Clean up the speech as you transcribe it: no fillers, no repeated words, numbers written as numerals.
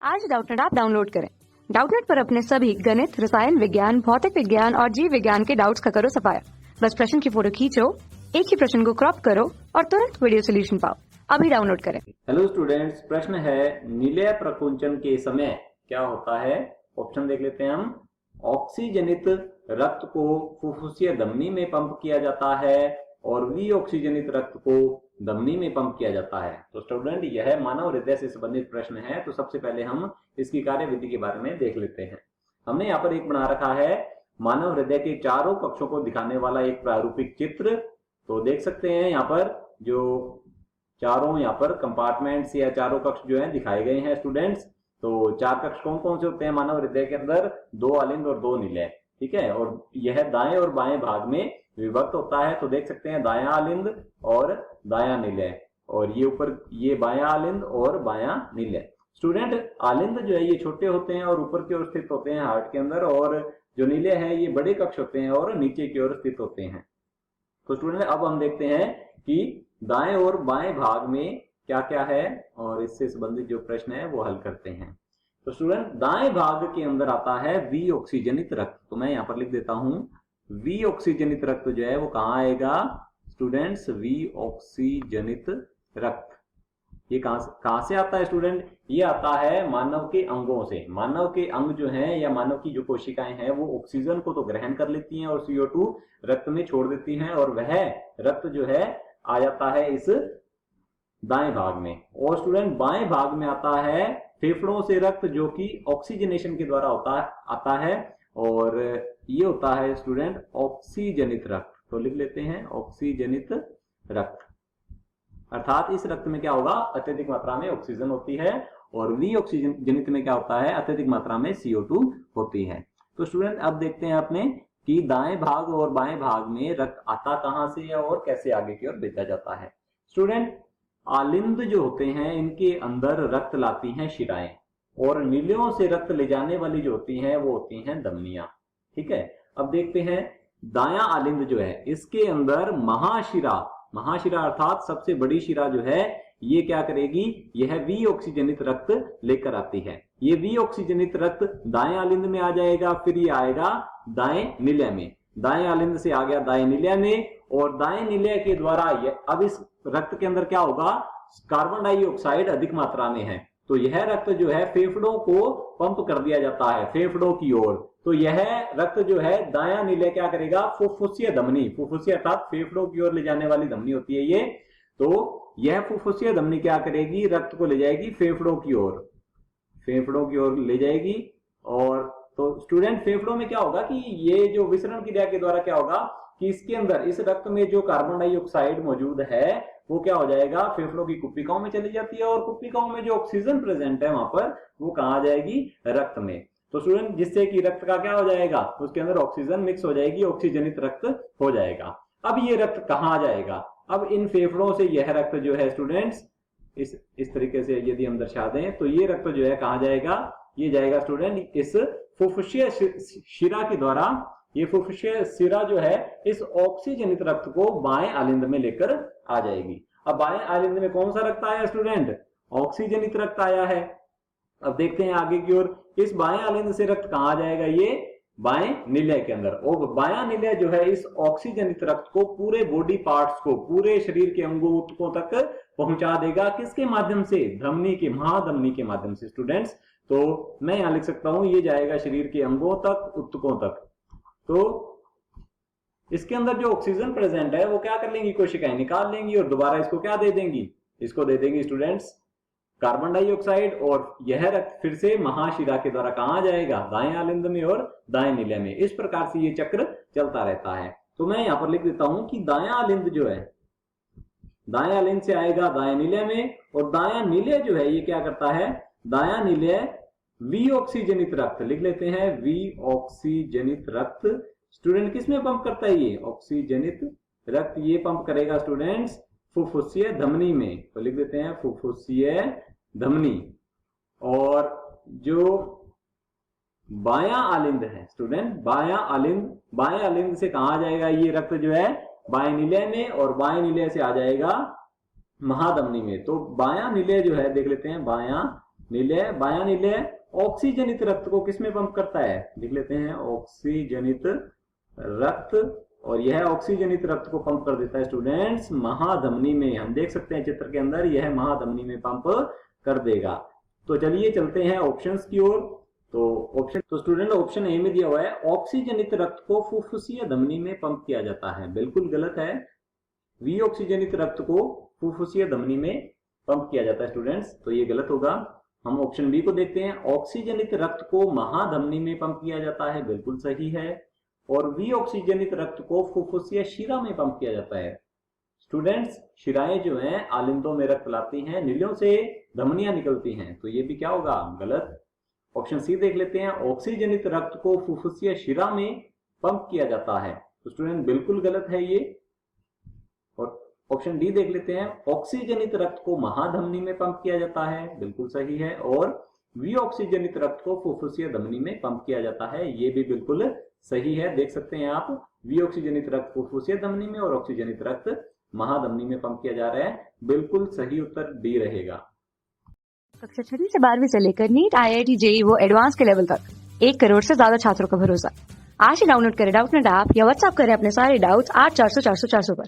आज Doubtnut app download करें। Doubtnut पर अपने सभी गणित, रसायन विज्ञान, भौतिक विज्ञान और जीव विज्ञान के डाउट्स का करो सफाया। बस प्रश्न की फोटो खींचो, एक ही प्रश्न को क्रॉप करो और तुरंत वीडियो सोल्यूशन पाओ। अभी डाउनलोड करें। हेलो स्टूडेंट्स, प्रश्न है नीले प्रकुंचन के समय क्या होता है। ऑप्शन देख लेते हैं हम। ऑक्सीजनित रक्त को फुफ्फुसीय धमनी में पंप किया जाता है और विऑक्सीजनित रक्त को धमनी में पंप किया जाता है। तो स्टूडेंट, यह मानव हृदय से संबंधित प्रश्न है। तो सबसे पहले हम इसकी कार्यविधि के बारे में देख लेते हैं। हमने यहाँ पर एक बना रखा है मानव हृदय के चारों कक्षों को दिखाने वाला एक प्रारूपिक चित्र। तो देख सकते हैं यहाँ पर जो चारों यहाँ पर कंपार्टमेंट्स या चारों कक्ष जो है दिखाए गए हैं स्टूडेंट्स। तो चार कक्ष कौन कौन से होते हैं मानव हृदय के अंदर? दो अलिंद और दो निलय, ठीक है। और यह दाएं और बाएं भाग में विभक्त होता है। तो देख सकते हैं दायां अलिंद और दायां निलय, और ये ऊपर ये बायां अलिंद और बायां निलय। स्टूडेंट, अलिंद जो है ये छोटे होते हैं और ऊपर की ओर स्थित होते हैं हार्ट के अंदर, और जो निलय है ये बड़े कक्ष होते हैं और नीचे की ओर स्थित होते हैं। तो स्टूडेंट, अब हम देखते हैं कि दाएं और बाएं भाग में क्या क्या है और इससे संबंधित जो प्रश्न है वो हल करते हैं। तो स्टूडेंट, दाएं भाग के अंदर आता है विऑक्सीजनित रक्त। तो मैं यहाँ पर लिख देता हूं विऑक्सीजनित रक्त जो है वो कहाँ आएगा स्टूडेंट्स? विऑक्सीजनित रक्त ये कहां से आता है स्टूडेंट? ये आता है मानव के अंगों से। मानव के अंग जो हैं या मानव की जो कोशिकाएं हैं वो ऑक्सीजन को तो ग्रहण कर लेती हैं और CO2 रक्त में छोड़ देती हैं, और वह रक्त जो है आ जाता है इस दाएं भाग में। और स्टूडेंट, बाएं भाग में आता है फेफड़ों से रक्त, जो कि ऑक्सीजनेशन के द्वारा आता है, और ये होता है स्टूडेंट ऑक्सीजनित रक्त। तो लिख लेते हैं ऑक्सीजनित रक्त। अर्थात इस रक्त में क्या होगा? अत्यधिक मात्रा में ऑक्सीजन होती है, और विऑक्सीजनित में क्या होता है? अत्यधिक मात्रा में CO2 होती है। तो स्टूडेंट, अब देखते हैं अपने कि दाएं भाग और बाएं भाग में रक्त आता कहां से है और कैसे आगे की ओर भेजा जाता है। स्टूडेंट, आलिंद जो होते हैं इनके अंदर रक्त लाती हैं शिराएं, और नीलियों से रक्त ले जाने वाली जो होती हैं वो होती हैं धमनियां, ठीक है। अब देखते हैं दायां आलिंद जो है इसके अंदर महाशिरा अर्थात सबसे बड़ी शिरा जो है ये क्या करेगी? यह विऑक्सीजनित रक्त लेकर आती है। ये विऑक्सीजनित रक्त दाएं आलिंद में आ जाएगा, फिर ये आएगा दाएं निलय में। दाएं आलिंद से आ गया दाएं निलय में, और दाएं निलय के द्वारा अब इस रक्त के अंदर क्या होगा? कार्बन डाइऑक्साइड अधिक मात्रा में है। तो यह रक्त जो है फेफड़ों को पंप कर दिया जाता है, फेफड़ों की ओर। तो यह रक्त जो है दायां निलय क्या करेगा? फुफ्फुसीय धमनी, फुफ्फुसीय अर्थात फेफड़ों की ओर ले जाने वाली धमनी होती है ये। तो यह फुफ्फुसीय धमनी क्या करेगी? रक्त को ले जाएगी फेफड़ों की ओर, फेफड़ों की ओर ले जाएगी। और तो स्टूडेंट, फेफड़ों में क्या होगा कि ये जो विसरण क्रिया के द्वारा क्या होगा कि इसके अंदर इस रक्त में जो कार्बन डाइऑक्साइड मौजूद है वो क्या हो जाएगा? फेफड़ों की कुप्पिकाओं में चली जाती है, और कुप्पिकाओं में जो ऑक्सीजन प्रेजेंट है वहां पर वो कहाँ जाएगी? रक्त में। तो स्टूडेंट, जिससे कि रक्त का क्या हो जाएगा? उसके अंदर ऑक्सीजन मिक्स हो जाएगी, ऑक्सीजनित रक्त हो जाएगा। अब ये रक्त कहाँ जाएगा? अब इन फेफड़ों से यह रक्त जो है स्टूडेंट्स इस तरीके से यदि हम दर्शा दें तो ये रक्त जो है कहाँ जाएगा? ये जाएगा स्टूडेंट इस फुफ्फुसीय शिरा के द्वारा। ये फुफ्फुसीय शिरा जो है इस ऑक्सीजनित रक्त को बाएं आलिंद में लेकर आ जाएगी। अब बाएं आलिंद में कौन सा रक्त आया स्टूडेंट? ऑक्सीजनित रक्त आया है। अब देखते हैं आगे की ओर, इस बाएं आलिंद से रक्त कहाँ जाएगा? ये बाएं निलय के अंदर। और बायां निलय जो है इस ऑक्सीजनित रक्त को पूरे बॉडी पार्ट्स को, पूरे शरीर के अंगों ऊतकों तक पहुंचा देगा। किसके माध्यम से? धमनी के, महाधमनी के माध्यम से स्टूडेंट्स। तो मैं यहां लिख सकता हूं ये जाएगा शरीर के अंगों तक, ऊतकों तक। तो इसके अंदर जो ऑक्सीजन प्रेजेंट है वो क्या कर लेंगी? कोशिकाएं निकाल लेंगी, और दोबारा इसको क्या दे देंगी? इसको दे देंगी स्टूडेंट्स कार्बन डाइऑक्साइड। और यह रक्त फिर से महाशिरा के द्वारा कहां जाएगा? दाएं आलिंद में और दाएं निलय में। इस प्रकार से ये चक्र चलता रहता है। तो मैं यहां पर लिख देता हूं कि दायां आलिंद जो है दाएं आलिंद से आएगा दाएं निलय में, और दायां निलय जो है ये क्या करता है? दायां निलय विऑक्सीजनित रक्त, लिख लेते हैं विऑक्सीजनित रक्त। स्टूडेंट, किसमें पंप करता है ये? ऑक्सीजनित रक्त ये पंप करेगा स्टूडेंट्स फुफ्फुसीय धमनी में। तो लिख देते हैं फुफ्फुसीय धमनी। और जो बायां आलिंद है स्टूडेंट, बायां आलिंद से कहां जाएगा? ये रक्त जो है बाएं निलय में, और बाएं निलय से आ जाएगा महाधमनी में। तो बायां निलय जो है देख लेते हैं, बायां निलय, बायां निलय ऑक्सीजनित रक्त को किसमें पंप करता है, लिख लेते हैं ऑक्सीजनित रक्त, और यह ऑक्सीजनित रक्त को पंप कर देता है स्टूडेंट्स महाधमनी में। हम देख सकते हैं चित्र के अंदर, यह महाधमनी में पंप कर देगा। तो चलिए चलते हैं ऑप्शंस की ओर। तो स्टूडेंट ऑप्शन ए में दिया हुआ है ऑक्सीजनित रक्त को फुफ्फुसीय धमनी में पंप किया जाता है, बिल्कुल गलत है। वी ऑक्सीजनित रक्त को फुफ्फुसीय धमनी में पंप किया जाता है स्टूडेंट्स, तो ये गलत होगा। हम ऑप्शन बी को देखते हैं ऑक्सीजनित रक्त को महाधमनी में पंप किया जाता है, बिल्कुल सही है। और वी ऑक्सीजनित रक्त को फुफ्फुसीय शिरा में पंप किया जाता है। स्टूडेंट्स शिराएं जो हैं आलिंदों में रक्त लाती हैं, नीलियों से धमनियां निकलती हैं, तो ये भी क्या होगा, गलत। ऑप्शन सी देख लेते हैं ऑक्सीजनित रक्त को फुफ्फुसीय शिरा में पंप किया जाता है, तो स्टूडेंट बिल्कुल गलत है ये। और ऑप्शन डी देख लेते हैं ऑक्सीजनित रक्त को महाधमनी में पंप किया जाता है, बिल्कुल सही है। और वी ऑक्सीजनित रक्त को फुफ्फुसीय धमनी में पंप किया जाता है, ये भी बिल्कुल सही है। देख सकते हैं आप, वी ऑक्सीजनित रक्त फुफ्फुसीय धमनी में और ऑक्सीजनित रक्त महाधमनी में पंप किया जा रहा है, बिल्कुल सही उत्तर डी रहेगा। कक्षा 6 से 12वीं से लेकर नीट, IIT, JEE वो एडवांस के लेवल तक 1 करोड़ से ज्यादा छात्रों का भरोसा। आज ही डाउनलोड करें डाउटनेट ऐप या व्हाट्सएप करें अपने सारे डाउट्स 8400 400 400 पर।